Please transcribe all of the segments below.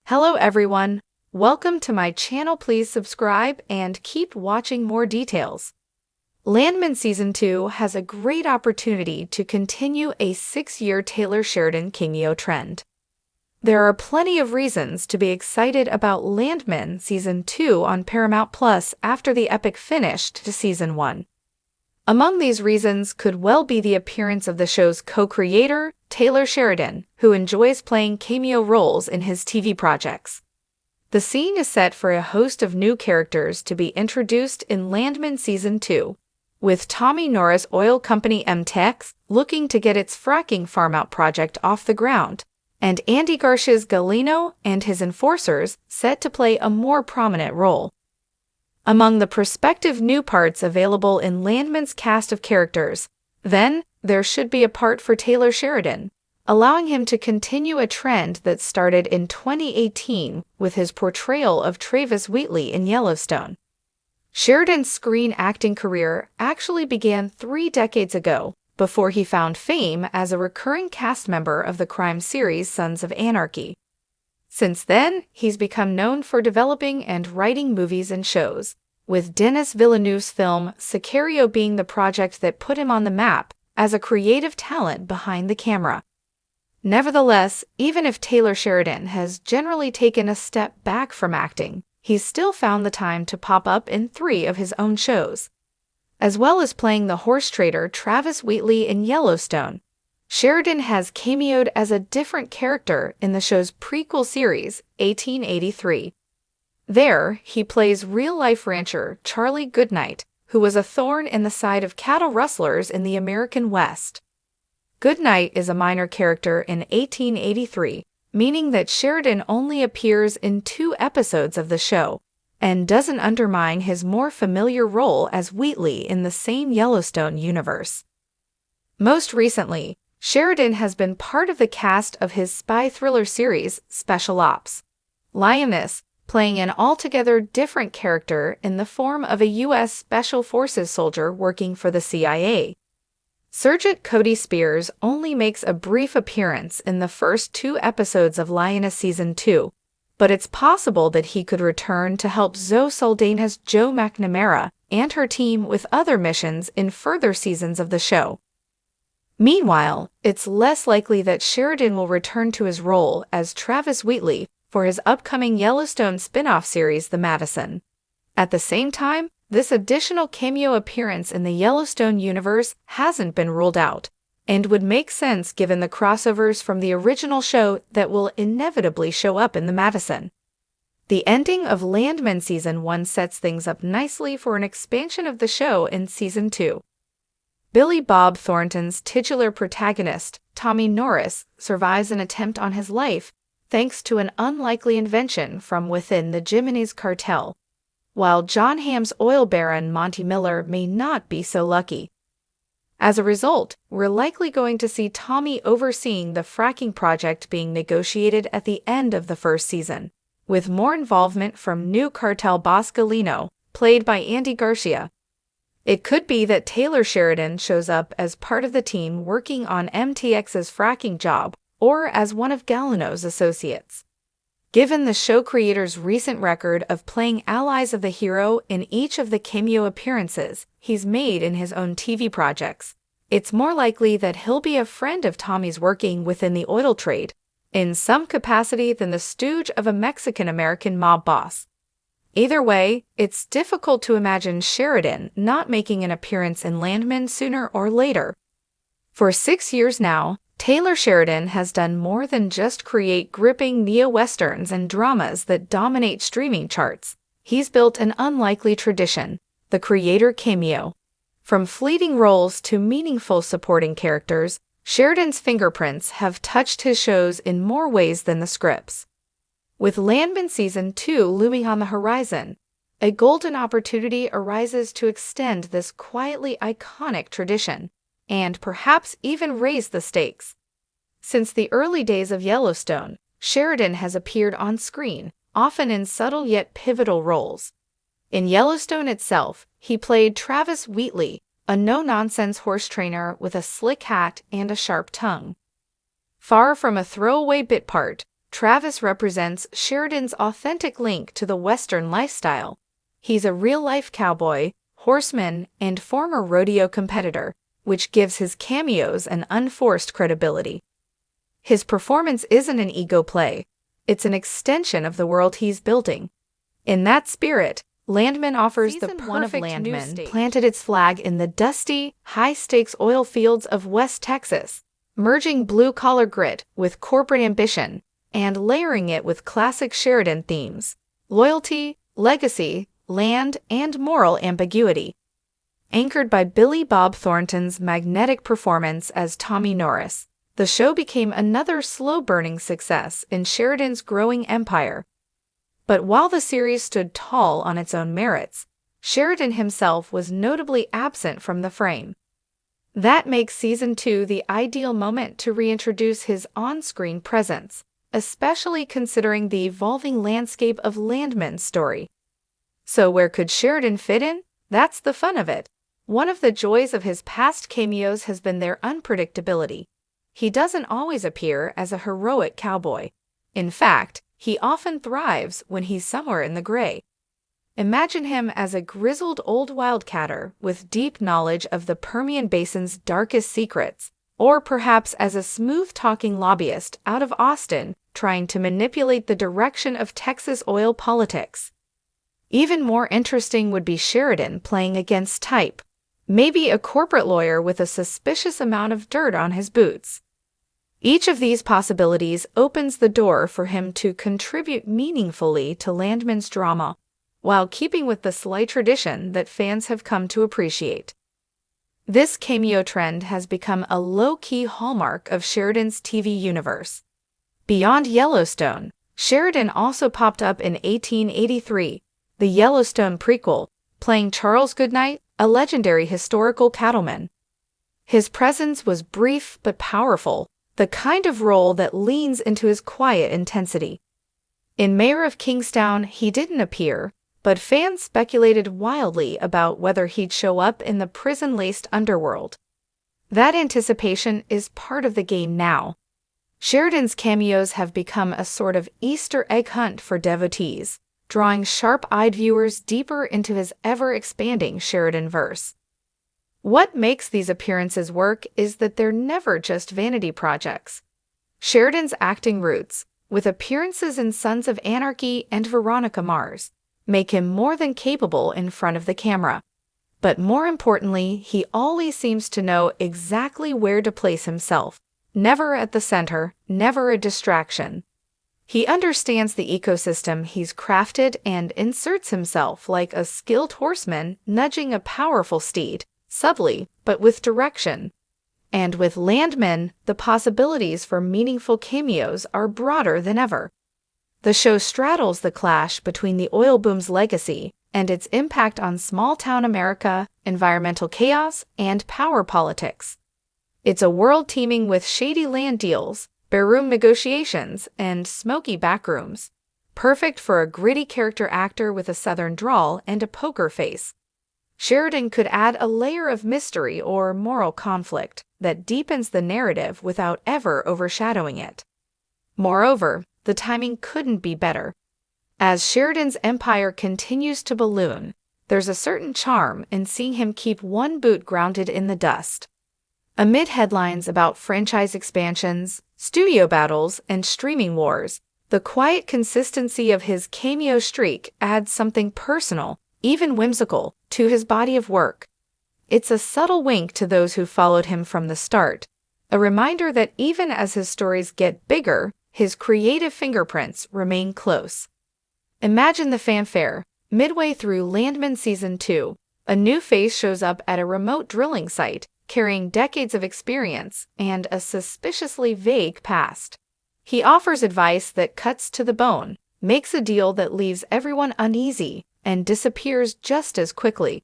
Hello everyone, welcome to my channel. Please subscribe and keep watching more details. Landman Season 2 has a great opportunity to continue a 6-year Taylor Sheridan cameo trend. There are plenty of reasons to be excited about Landman Season 2 on Paramount Plus after the epic finish to Season 1. Among these reasons could well be the appearance of the show's co-creator, Taylor Sheridan, who enjoys playing cameo roles in his TV projects. The scene is set for a host of new characters to be introduced in Landman Season 2, with Tommy Norris Oil Company MTEX looking to get its fracking farm-out project off the ground, and Andy Garcia's Galeno and his enforcers set to play a more prominent role. Among the prospective new parts available in Landman's cast of characters, then, there should be a part for Taylor Sheridan, allowing him to continue a trend that started in 2018 with his portrayal of Travis Wheatley in Yellowstone. Sheridan's screen acting career actually began 3 decades ago, before he found fame as a recurring cast member of the crime series Sons of Anarchy. Since then, he's become known for developing and writing movies and shows, with Denis Villeneuve's film Sicario being the project that put him on the map as a creative talent behind the camera. Nevertheless, even if Taylor Sheridan has generally taken a step back from acting, he's still found the time to pop up in 3 of his own shows. As well as playing the horse trader Travis Wheatley in Yellowstone, Sheridan has cameoed as a different character in the show's prequel series, 1883. There, he plays real-life rancher Charlie Goodnight, who was a thorn in the side of cattle rustlers in the American West. Goodnight is a minor character in 1883, meaning that Sheridan only appears in 2 episodes of the show, and doesn't undermine his more familiar role as Wheatley in the same Yellowstone universe. Most recently, Sheridan has been part of the cast of his spy thriller series, Special Ops. Lioness, playing an altogether different character in the form of a U.S. Special Forces soldier working for the CIA. Sergeant Cody Spears only makes a brief appearance in the first 2 episodes of Lioness Season 2, but it's possible that he could return to help Zoe Saldana's Joe McNamara and her team with other missions in further seasons of the show. Meanwhile, it's less likely that Sheridan will return to his role as Travis Wheatley for his upcoming Yellowstone spin-off series, The Madison. At the same time, this additional cameo appearance in the Yellowstone universe hasn't been ruled out, and would make sense given the crossovers from the original show that will inevitably show up in The Madison. The ending of Landman Season 1 sets things up nicely for an expansion of the show in Season 2. Billy Bob Thornton's titular protagonist, Tommy Norris, survives an attempt on his life thanks to an unlikely invention from within the Jimenez cartel, while John Hamm's oil baron Monty Miller may not be so lucky. As a result, we're likely going to see Tommy overseeing the fracking project being negotiated at the end of the first season, with more involvement from new cartel boss Galeno, played by Andy Garcia. It could be that Taylor Sheridan shows up as part of the team working on MTX's fracking job, or as one of Galeno's associates. Given the show creator's recent record of playing allies of the hero in each of the cameo appearances he's made in his own TV projects, it's more likely that he'll be a friend of Tommy's working within the oil trade, in some capacity than the stooge of a Mexican-American mob boss. Either way, it's difficult to imagine Sheridan not making an appearance in Landman sooner or later. For 6 years now, Taylor Sheridan has done more than just create gripping neo-westerns and dramas that dominate streaming charts. He's built an unlikely tradition, the creator cameo. From fleeting roles to meaningful supporting characters, Sheridan's fingerprints have touched his shows in more ways than the scripts. With Landman Season 2 looming on the horizon, a golden opportunity arises to extend this quietly iconic tradition, and perhaps even raise the stakes. Since the early days of Yellowstone, Sheridan has appeared on screen, often in subtle yet pivotal roles. In Yellowstone itself, he played Travis Wheatley, a no-nonsense horse trainer with a slick hat and a sharp tongue. Far from a throwaway bit part, Travis represents Sheridan's authentic link to the Western lifestyle. He's a real-life cowboy, horseman, and former rodeo competitor, which gives his cameos an unforced credibility. His performance isn't an ego play. It's an extension of the world he's building. In that spirit, Landman offers the perfect Landman planted its flag in the dusty, high-stakes oil fields of West Texas, merging blue-collar grit with corporate ambition and layering it with classic Sheridan themes: loyalty, legacy, land, and moral ambiguity. Anchored by Billy Bob Thornton's magnetic performance as Tommy Norris, the show became another slow-burning success in Sheridan's growing empire. But while the series stood tall on its own merits, Sheridan himself was notably absent from the frame. That makes Season 2 the ideal moment to reintroduce his on-screen presence, especially considering the evolving landscape of Landman's story. So where could Sheridan fit in? That's the fun of it. One of the joys of his past cameos has been their unpredictability. He doesn't always appear as a heroic cowboy. In fact, he often thrives when he's somewhere in the gray. Imagine him as a grizzled old wildcatter with deep knowledge of the Permian Basin's darkest secrets, or perhaps as a smooth-talking lobbyist out of Austin trying to manipulate the direction of Texas oil politics. Even more interesting would be Sheridan playing against type, maybe a corporate lawyer with a suspicious amount of dirt on his boots. Each of these possibilities opens the door for him to contribute meaningfully to Landman's drama, while keeping with the slight tradition that fans have come to appreciate. This cameo trend has become a low-key hallmark of Sheridan's TV universe. Beyond Yellowstone, Sheridan also popped up in 1883, the Yellowstone prequel, playing Charles Goodnight, a legendary historical cattleman. His presence was brief but powerful, the kind of role that leans into his quiet intensity. In Mayor of Kingstown, he didn't appear, but fans speculated wildly about whether he'd show up in the prison-laced underworld. That anticipation is part of the game now. Sheridan's cameos have become a sort of Easter egg hunt for devotees, drawing sharp-eyed viewers deeper into his ever-expanding Sheridan-verse. What makes these appearances work is that they're never just vanity projects. Sheridan's acting roots, with appearances in Sons of Anarchy and Veronica Mars, make him more than capable in front of the camera. But more importantly, he always seems to know exactly where to place himself, never at the center, never a distraction. He understands the ecosystem he's crafted and inserts himself like a skilled horseman nudging a powerful steed, subtly, but with direction. And with Landman, the possibilities for meaningful cameos are broader than ever. The show straddles the clash between the oil boom's legacy and its impact on small-town America, environmental chaos, and power politics. It's a world teeming with shady land deals, barroom negotiations, and smoky backrooms, perfect for a gritty character actor with a southern drawl and a poker face. Sheridan could add a layer of mystery or moral conflict that deepens the narrative without ever overshadowing it. Moreover, the timing couldn't be better. As Sheridan's empire continues to balloon, there's a certain charm in seeing him keep one boot grounded in the dust. Amid headlines about franchise expansions, studio battles, and streaming wars, the quiet consistency of his cameo streak adds something personal, even whimsical, to his body of work. It's a subtle wink to those who followed him from the start, a reminder that even as his stories get bigger, his creative fingerprints remain close. Imagine the fanfare. Midway through Landman Season 2, a new face shows up at a remote drilling site, carrying decades of experience and a suspiciously vague past. He offers advice that cuts to the bone, makes a deal that leaves everyone uneasy, and disappears just as quickly.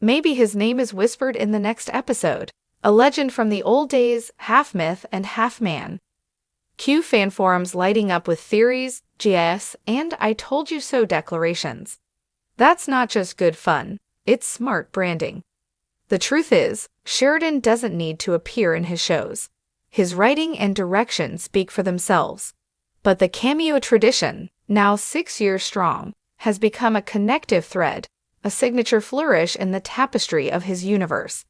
Maybe his name is whispered in the next episode, a legend from the old days, half myth and half man. Cue fan forums lighting up with theories, GIFs, and I told you so declarations. That's not just good fun, it's smart branding. The truth is, Sheridan doesn't need to appear in his shows. His writing and direction speak for themselves. But the cameo tradition, now 6 years strong, has become a connective thread, a signature flourish in the tapestry of his universe.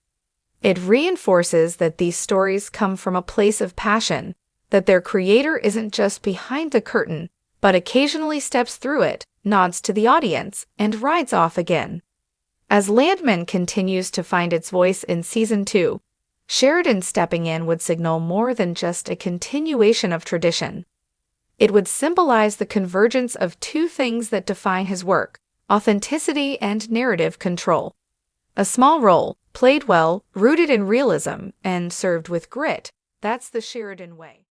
It reinforces that these stories come from a place of passion, that their creator isn't just behind the curtain, but occasionally steps through it, nods to the audience, and rides off again. As Landman continues to find its voice in Season 2, Sheridan stepping in would signal more than just a continuation of tradition. It would symbolize the convergence of two things that define his work: authenticity and narrative control. A small role, played well, rooted in realism, and served with grit, that's the Sheridan way.